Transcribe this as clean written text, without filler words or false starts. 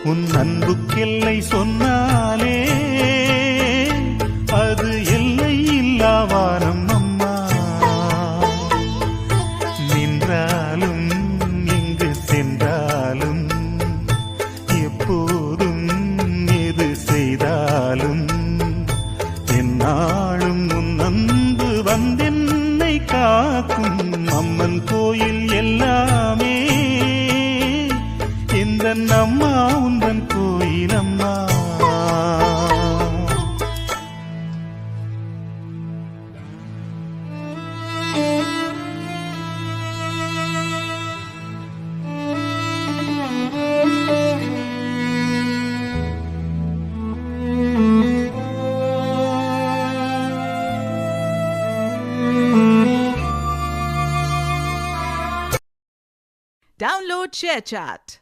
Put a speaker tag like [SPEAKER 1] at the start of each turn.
[SPEAKER 1] உன் அன்புக்கெல்லை சொன்னாலே அது எல்லை இல்லாவானம் அம்மா. நின்றாலும் இங்கு சென்றாலும் எப்போதும் எது செய்தாலும் என்னாலும் உன் அன்பு வந்தென்னை காக்கும். அம்மன் கோயில் எல்லாமே இந்த அம்மா உந்தன் கோயில் அம்மா.
[SPEAKER 2] Download ShareChat.